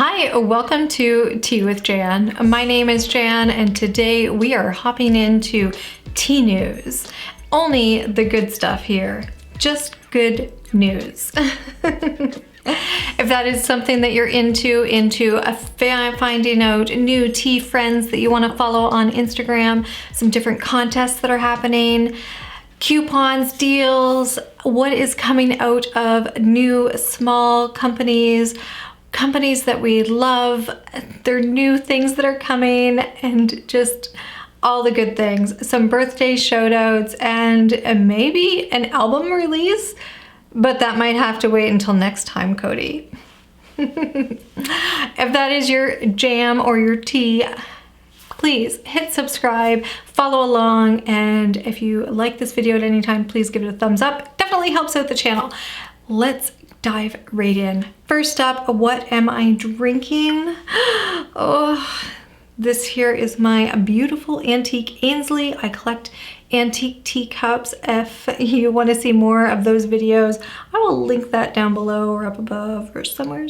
Hi, welcome to Tea with Jann. My name is Jann and today we are hopping into tea news. Only the good stuff here, just good news. If that is something that you're into finding out new tea friends that you want to follow on Instagram, some different contests that are happening, coupons, deals, what is coming out of new small companies that we love, their new things that are coming, and just all the good things. Some birthday shout outs and maybe an album release, but that might have to wait until next time, Cody. If that is your jam or your tea, please hit subscribe, follow along, and if you like this video at any time, please give it a thumbs up. It definitely helps out the channel. Let's dive right in. First up, what am I drinking? Oh, this here is my beautiful antique Ainsley. I collect antique teacups. If you want to see more of those videos, I will link that down below or up above or somewhere.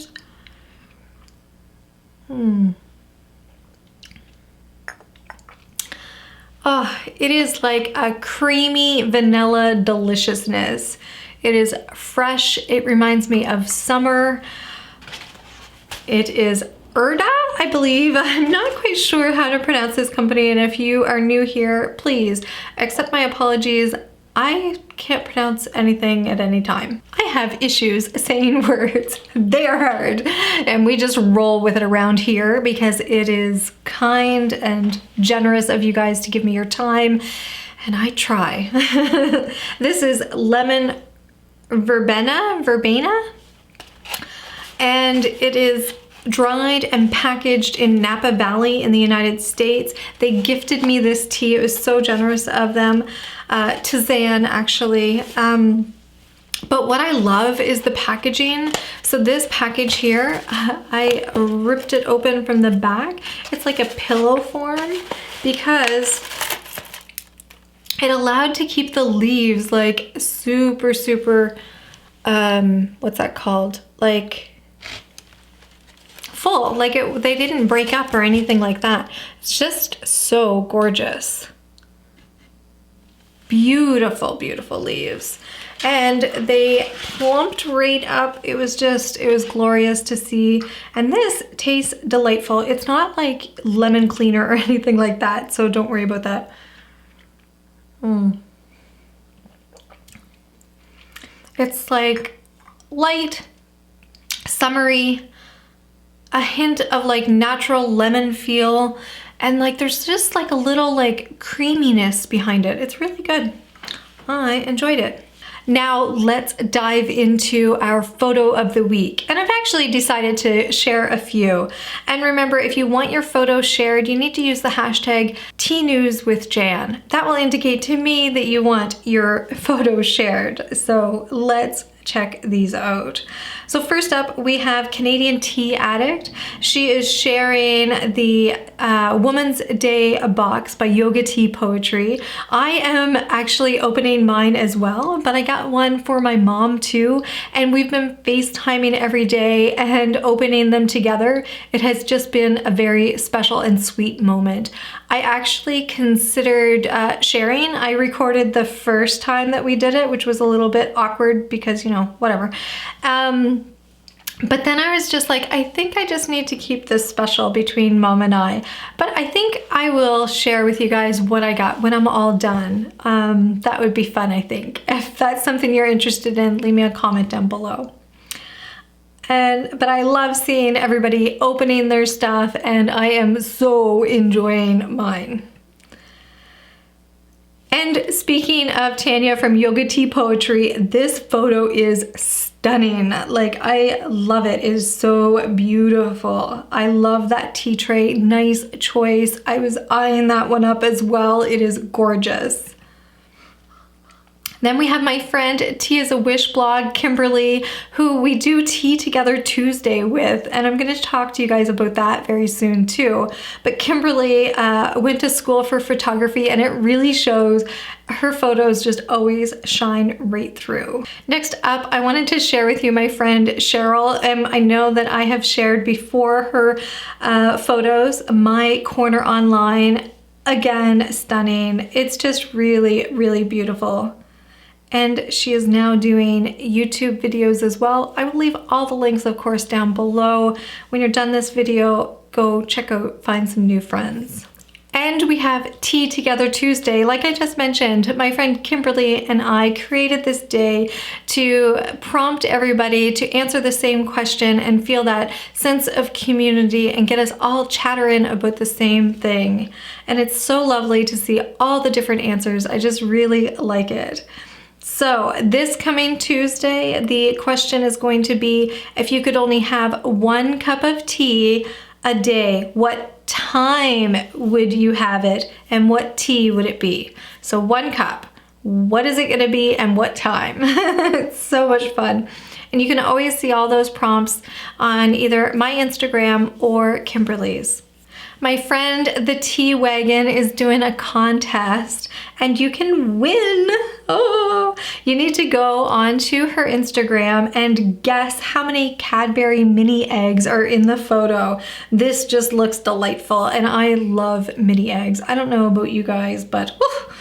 Oh, it is like a creamy vanilla deliciousness. It is fresh. It reminds me of summer. It is Erda, I believe. I'm not quite sure how to pronounce this company, and if you are new here, please accept my apologies. I can't pronounce anything at any time. I have issues saying words. They are hard, and we just roll with it around here because it is kind and generous of you guys to give me your time, and I try. This is lemon verbena, and it is dried and packaged in Napa Valley in the United States. They gifted me this tea. It was so generous of them, to Jann actually. But what I love is the packaging. So this package here, I ripped it open from the back. It's like a pillow form because it allowed to keep the leaves like super, what's that called? Like full, like they didn't break up or anything like that. It's just so gorgeous. Beautiful, beautiful leaves. And they plumped right up. It was glorious to see. And this tastes delightful. It's not like lemon cleaner or anything like that, so don't worry about that. It's like light, summery, a hint of like natural lemon feel, and like there's just like a little like creaminess behind it. It's really good. I enjoyed it. Now let's dive into our photo of the week. And I've actually decided to share a few. And remember, if you want your photo shared, you need to use the hashtag teanewswithjann. That will indicate to me that you want your photo shared. So let's check these out. So first up, we have Canadian Tea Addict. She is sharing the Woman's Day box by Yoga Tea Poetry. I am actually opening mine as well, but I got one for my mom too, and we've been FaceTiming every day and opening them together. It has just been a very special and sweet moment. I actually considered sharing. I recorded the first time that we did it, which was a little bit awkward because, you know, whatever. But then I was just like, I think I just need to keep this special between Mom and I. But I think I will share with you guys what I got when I'm all done. That would be fun, I think. If that's something you're interested in, leave me a comment down below. But I love seeing everybody opening their stuff, and I am so enjoying mine. And speaking of Tanya from Yoga Tea Poetry, this photo is stunning. Like, I love it. It is so beautiful. I love that tea tray. Nice choice. I was eyeing that one up as well. It is gorgeous. Then we have my friend Tea is a Wish blog, Kimberly, who we do Tea Together Tuesday with, and I'm going to talk to you guys about that very soon too. But Kimberly went to school for photography, and it really shows. Her photos just always shine right through. Next up, I wanted to share with you my friend Cheryl. I know that I have shared before her photos, My Corner Online. Again, stunning. It's just really, really beautiful. And she is now doing YouTube videos as well. I will leave all the links, of course, down below. When you're done this video, go check out Find Some New Friends. And we have Tea Together Tuesday. Like I just mentioned, my friend Kimberly and I created this day to prompt everybody to answer the same question and feel that sense of community and get us all chattering about the same thing. And it's so lovely to see all the different answers. I just really like it. So this coming Tuesday, the question is going to be, if you could only have 1 cup of tea a day, what time would you have it and what tea would it be? So 1 cup, what is it gonna be and what time? It's so much fun. And you can always see all those prompts on either my Instagram or Kimberly's. My friend, the Tea Wagon, is doing a contest and you can win. Oh, you need to go onto her Instagram and guess how many Cadbury mini eggs are in the photo. This just looks delightful and I love mini eggs. I don't know about you guys, but whew.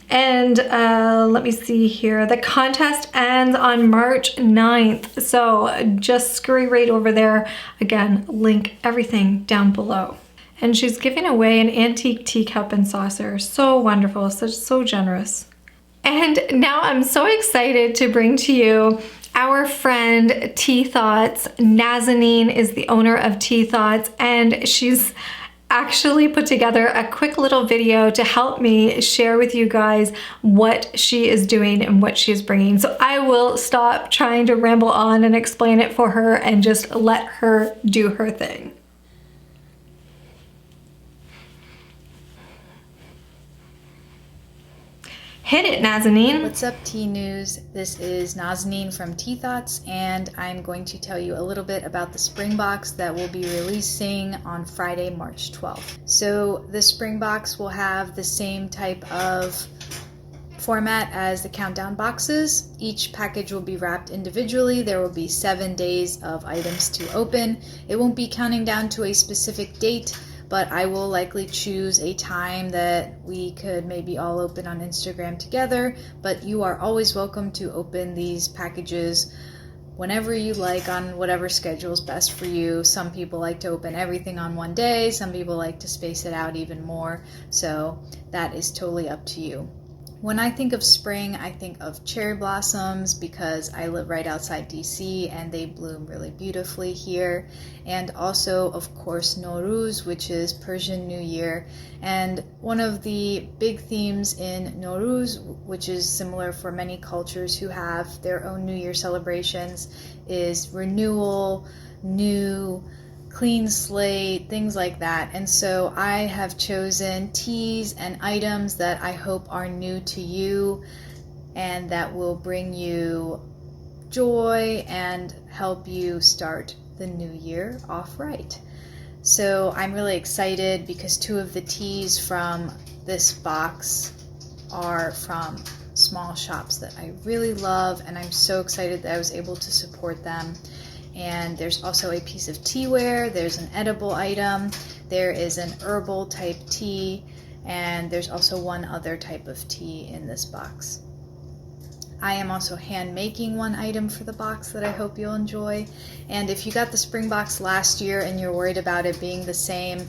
And let me see here. The contest ends on March 9th. So just scurry right over there. Again, link everything down below. And she's giving away an antique teacup and saucer. So wonderful, so generous. And now I'm so excited to bring to you our friend Tea Thoughts. Nazanin is the owner of Tea Thoughts, and she's actually put together a quick little video to help me share with you guys what she is doing and what she is bringing. So I will stop trying to ramble on and explain it for her and just let her do her thing. Hit it, Nazanin. What's up, Tea News? This is Nazanin from Tea Thoughts, and I'm going to tell you a little bit about the spring box that we'll be releasing on Friday, March 12th. So the spring box will have the same type of format as the countdown boxes. Each package will be wrapped individually. There will be 7 days of items to open. It won't be counting down to a specific date, but I will likely choose a time that we could maybe all open on Instagram together. But you are always welcome to open these packages whenever you like, on whatever schedule is best for you. Some people like to open everything on one day. Some people like to space it out even more. So that is totally up to you. When I think of spring, I think of cherry blossoms because I live right outside DC and they bloom really beautifully here. And also, of course, Nowruz, which is Persian New Year. And one of the big themes in Nowruz, which is similar for many cultures who have their own New Year celebrations, is renewal, new, clean slate, things like that. And so I have chosen teas and items that I hope are new to you and that will bring you joy and help you start the new year off right. So I'm really excited because 2 of the teas from this box are from small shops that I really love, and I'm so excited that I was able to support them. And there's also a piece of teaware, there's an edible item, there is an herbal type tea, and there's also one other type of tea in this box. I am also hand making one item for the box that I hope you'll enjoy. And if you got the spring box last year and you're worried about it being the same,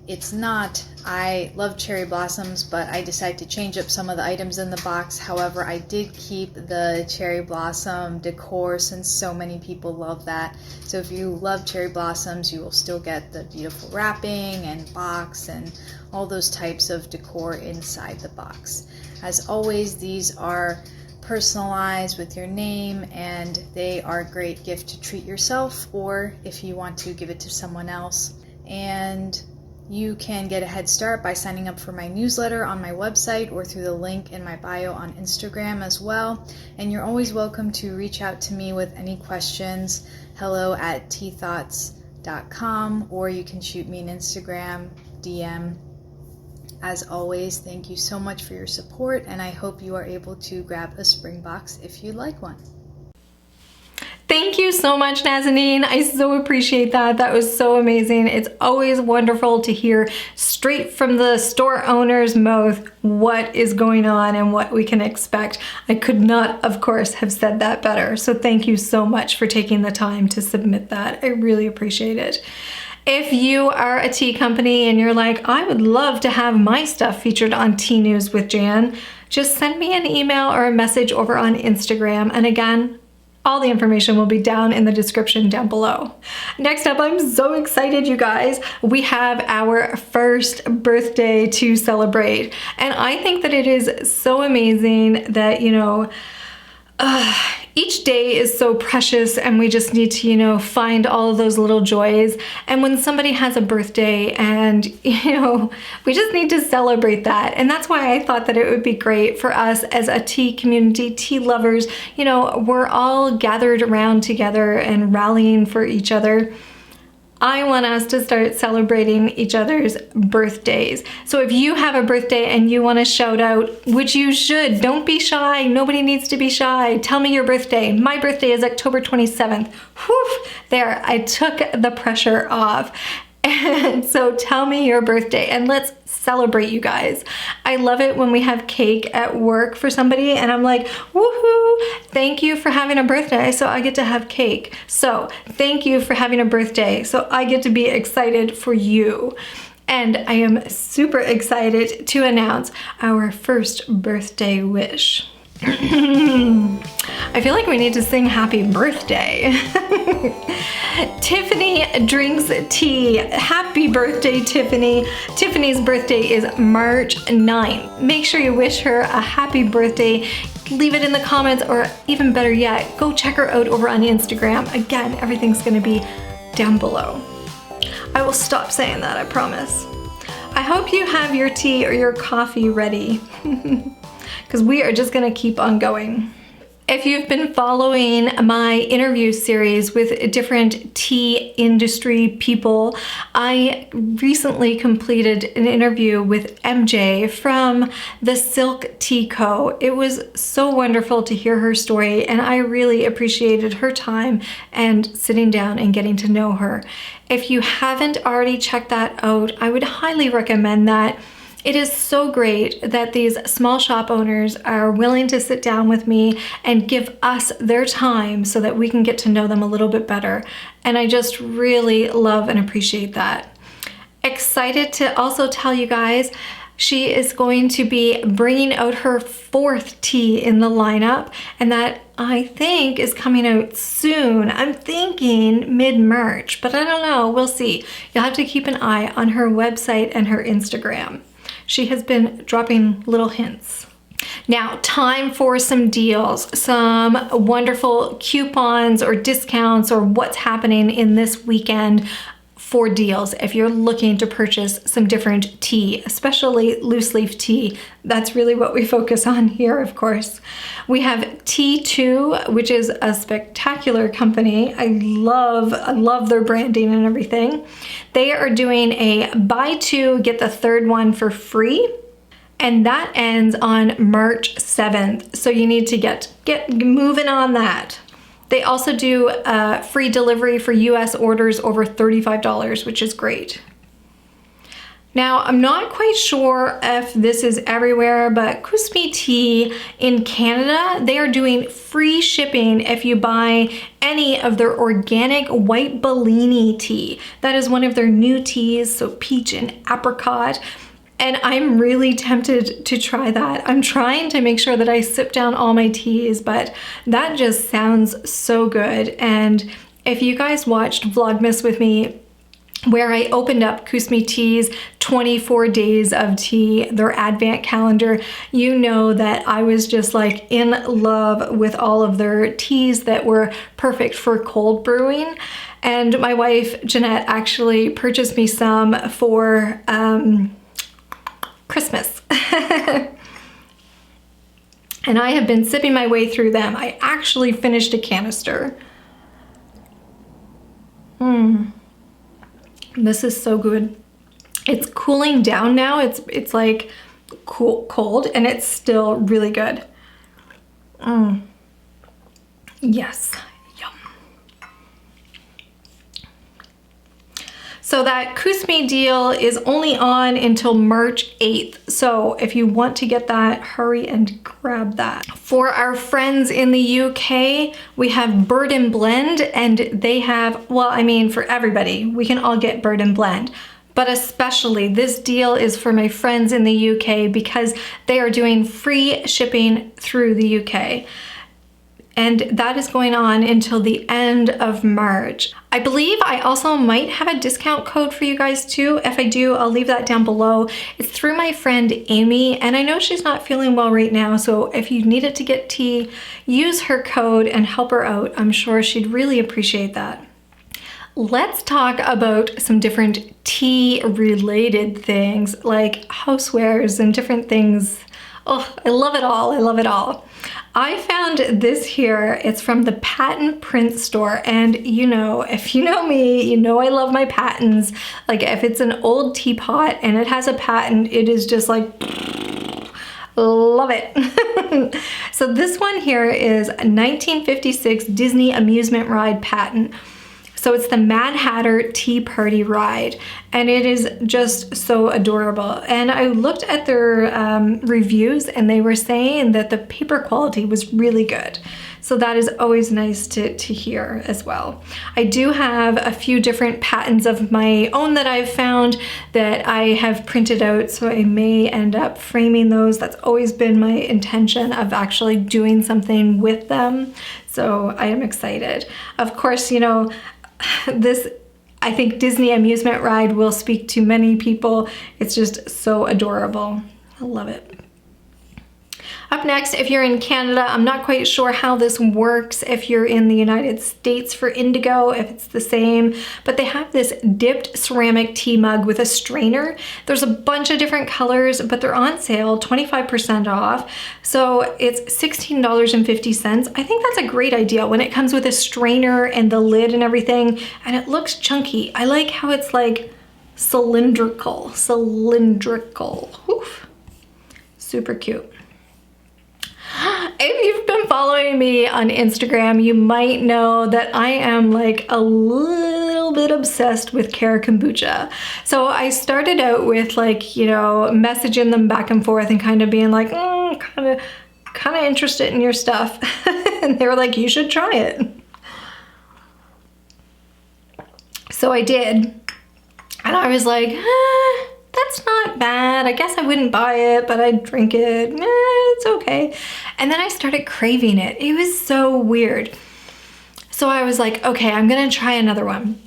it's not. I love cherry blossoms, but I decided to change up some of the items in the box. However, I did keep the cherry blossom decor since so many people love that. So if you love cherry blossoms, you will still get the beautiful wrapping and box and all those types of decor inside the box. As always, these are personalized with your name, and they are a great gift to treat yourself or if you want to give it to someone else. And You can get a head start by signing up for my newsletter on my website or through the link in my bio on Instagram as well. And you're always welcome to reach out to me with any questions, hello@teathoughts.com, or you can shoot me an Instagram DM. As always, thank you so much for your support, and I hope you are able to grab a spring box if you'd like one. Thank you so much, Nazanin. I so appreciate that. That was so amazing. It's always wonderful to hear straight from the store owner's mouth what is going on and what we can expect. I could not, of course, have said that better. So thank you so much for taking the time to submit that. I really appreciate it. If you are a tea company and you're like, I would love to have my stuff featured on Tea News with Jann, just send me an email or a message over on Instagram. And again, all the information will be down in the description down below. Next up, I'm so excited, you guys. We have our first birthday to celebrate. And I think that it is so amazing that, each day is so precious and we just need to, find all of those little joys. And when somebody has a birthday and, we just need to celebrate that. And that's why I thought that it would be great for us as a tea community, tea lovers, we're all gathered around together and rallying for each other. I want us to start celebrating each other's birthdays. So if you have a birthday and you want to shout out, which you should, don't be shy. Nobody needs to be shy. Tell me your birthday. My birthday is October 27th. Whew, there, I took the pressure off. And so tell me your birthday and let's celebrate, you guys. I love it when we have cake at work for somebody and I'm like, woohoo, thank you for having a birthday, so I get to have cake. So thank you for having a birthday, so I get to be excited for you. And I am super excited to announce our first birthday wish. I feel like we need to sing happy birthday. Tiffany drinks tea. Happy birthday, Tiffany. Tiffany's birthday is March 9th. Make sure you wish her a happy birthday. Leave it in the comments, or even better yet, go check her out over on Instagram. Again, everything's gonna be down below. I will stop saying that, I promise. I hope you have your tea or your coffee ready. Because we are just gonna keep on going. If you've been following my interview series with different tea industry people, I recently completed an interview with MJ from the Silk Tea Co. It was so wonderful to hear her story, and I really appreciated her time and sitting down and getting to know her. If you haven't already checked that out, I would highly recommend that. It is so great that these small shop owners are willing to sit down with me and give us their time so that we can get to know them a little bit better. And I just really love and appreciate that. Excited to also tell you guys, she is going to be bringing out her 4th tea in the lineup, and that I think is coming out soon. I'm thinking mid-March, but I don't know, we'll see. You'll have to keep an eye on her website and her Instagram. She has been dropping little hints. Now, time for some deals, some wonderful coupons or discounts or what's happening in this weekend for deals if you're looking to purchase some different tea, especially loose leaf tea. That's really what we focus on here, of course. We have T2, which is a spectacular company. I love their branding and everything. They are doing a buy 2, get the 3rd one for free. And that ends on March 7th. So you need to get moving on that. They also do free delivery for US orders over $35, which is great. Now, I'm not quite sure if this is everywhere, but Kusmi tea in Canada, they are doing free shipping if you buy any of their organic white Bellini tea. That is one of their new teas, so peach and apricot. And I'm really tempted to try that. I'm trying to make sure that I sip down all my teas, but that just sounds so good. And if you guys watched Vlogmas with me, where I opened up Kusmi Tea's 24 days of tea, their advent calendar, you know that I was just like in love with all of their teas that were perfect for cold brewing. And my wife, Jeanette, actually purchased me some for Christmas. And I have been sipping my way through them. I actually finished a canister. This is so good. It's cooling down now. It's like cold, and it's still really good. Yes. Yum. So that Kusmi deal is only on until March 8th. So if you want to get that, hurry and grab that. For our friends in the UK, we have Bird and Blend, and they have, well, I mean, for everybody, we can all get Bird and Blend. But especially this deal is for my friends in the UK because they are doing free shipping through the UK. And that is going on until the end of March. I believe I also might have a discount code for you guys too. If I do, I'll leave that down below. It's through my friend Amy, and I know she's not feeling well right now, so if you needed to get tea, use her code and help her out. I'm sure she'd really appreciate that. Let's talk about some different tea related things like housewares and different things. Oh, I love it all. I love it all. I found this here. It's from the Patent Print store. And you know, if you know me, you know I love my patents. Like if it's an old teapot and it has a patent, it is just like, love it. So this one here is a 1956 Disney amusement ride patent. So it's the Mad Hatter Tea Party Ride, and it is just so adorable. And I looked at their reviews, and they were saying that the paper quality was really good. So that is always nice to hear as well. I do have a few different patents of my own that I've found that I have printed out, so I may end up framing those. That's always been my intention of actually doing something with them. So I am excited. Of course, you know, this, I think Disney amusement ride will speak to many people. It's just so adorable. I love it. Up next, if you're in Canada, I'm not quite sure how this works if you're in the United States for Indigo, if it's the same, but they have this dipped ceramic tea mug with a strainer. There's a bunch of different colors, but they're on sale, 25% off. So it's $16.50. I think that's a great idea when it comes with a strainer and the lid and everything, and it looks chunky. I like how it's like cylindrical. Oof. Super cute. If you've been following me on Instagram, you might know that I am like a little bit obsessed with Kare Kombucha. So I started out with like, you know, messaging them back and forth and kind of being like, kind of interested in your stuff. And they were like, you should try it. So I did. And I was like, that's not bad. I guess I wouldn't buy it, but I'd drink it. It's okay. And then I started craving it. It was so weird. So I was like, okay, I'm gonna try another one.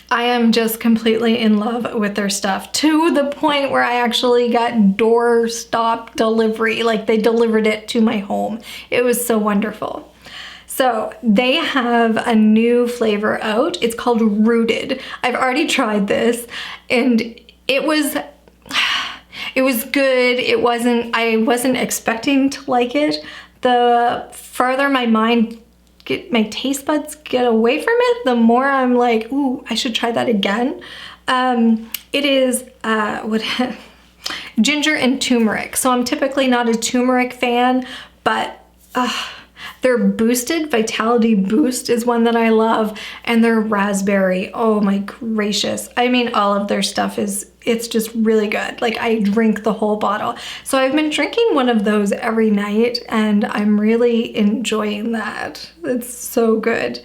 I am just completely in love with their stuff, to the point where I actually got doorstop delivery. Like they delivered it to my home. It was so wonderful. So they have a new flavor out. It's called Rooted. I've already tried this, and it was good. I wasn't expecting to like it. The farther my taste buds get away from it, the more I'm like, ooh, I should try that again. It is ginger and turmeric. So I'm typically not a turmeric fan, but their boosted Vitality Boost is one that I love, and their raspberry, oh my gracious. I mean, all of their stuff it's just really good. Like I drink the whole bottle. So I've been drinking one of those every night, and I'm really enjoying that. It's so good.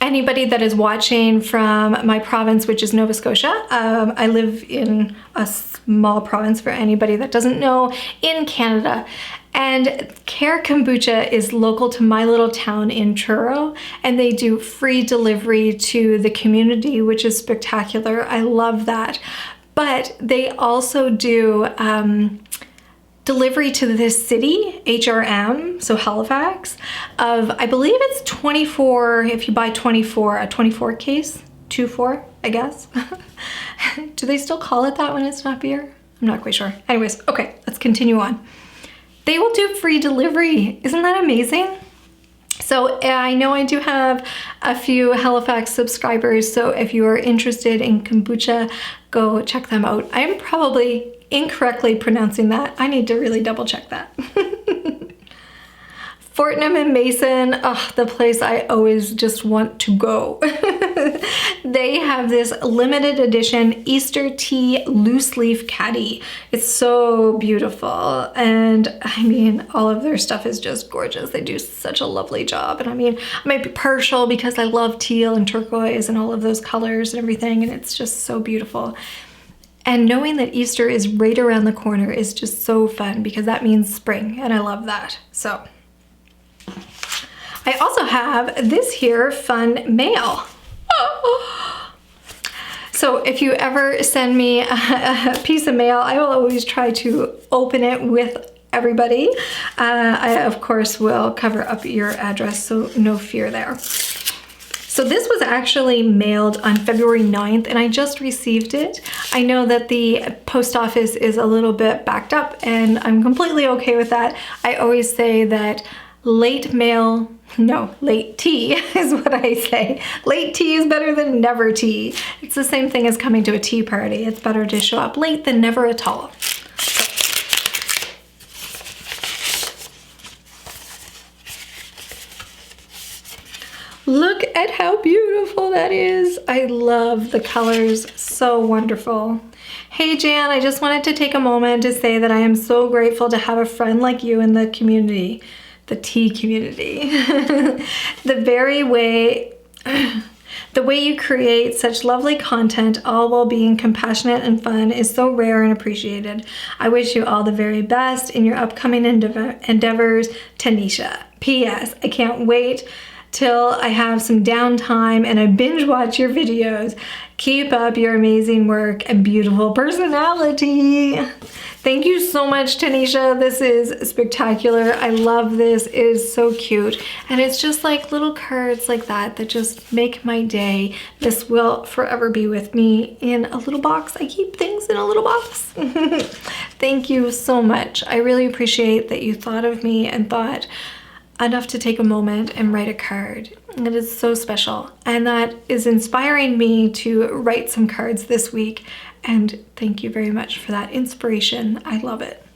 Anybody that is watching from my province, which is Nova Scotia, I live in a small province for anybody that doesn't know, in Canada. And Kare Kombucha is local to my little town in Truro, and they do free delivery to the community, which is spectacular. I love that. But they also do delivery to this city, HRM, so Halifax, of, I believe it's 24, if you buy 24, a 24 case, 2-4, I guess. Do they still call it that when it's not beer? I'm not quite sure. Anyways, okay, let's continue on. They will do free delivery. Isn't that amazing? So I know I do have a few Halifax subscribers, so if you are interested in kombucha, go check them out. I'm probably incorrectly pronouncing that. I need to really double check that. Fortnum and Mason, oh, the place I always just want to go. They have this limited edition Easter tea loose leaf caddy. It's so beautiful. And I mean, all of their stuff is just gorgeous. They do such a lovely job. And I mean, I might be partial because I love teal and turquoise and all of those colors and everything. And it's just so beautiful. And knowing that Easter is right around the corner is just so fun because that means spring. And I love that. So I also have this here fun mail. So if you ever send me a piece of mail, I will always try to open it with everybody. I, of course, will cover up your address, so no fear there. So this was actually mailed on February 9th, and I just received it. I know that the post office is a little bit backed up, and I'm completely okay with that. I always say that late tea is what I say. Late tea is better than never tea. It's the same thing as coming to a tea party. It's better to show up late than never at all. Look at how beautiful that is. I love the colors, so wonderful. Hey Jan, I just wanted to take a moment to say that I am so grateful to have a friend like you in the community. The tea community. The way you create such lovely content, all while being compassionate and fun, is so rare and appreciated. I wish you all the very best in your upcoming endeavors, Tanisha. P.S. I can't wait till I have some downtime and I binge watch your videos. Keep up your amazing work and beautiful personality. Thank you so much, Tanisha. This is spectacular. I love this. It is so cute. And it's just like little cards like that that just make my day. This will forever be with me in a little box. I keep things in a little box. Thank you so much. I really appreciate that you thought of me and thought enough to take a moment and write a card. It is so special, and that is inspiring me to write some cards this week, and thank you very much for that inspiration. I love it.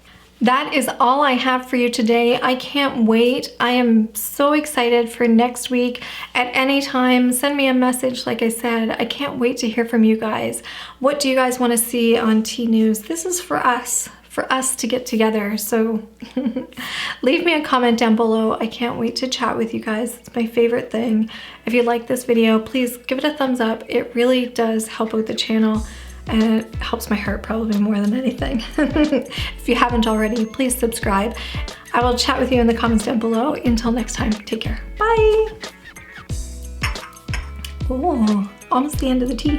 That is all I have for you today. I can't wait. I am so excited for next week. At any time, send me a message. Like I said, I can't wait to hear from you guys. What do you guys want to see on Tea News? This is for us to get together. So leave me a comment down below. I can't wait to chat with you guys. It's my favorite thing. If you like this video, please give it a thumbs up. It really does help out the channel, and it helps my heart probably more than anything. If you haven't already, please subscribe. I will chat with you in the comments down below. Until next time, take care. Bye. Oh, almost the end of the tea.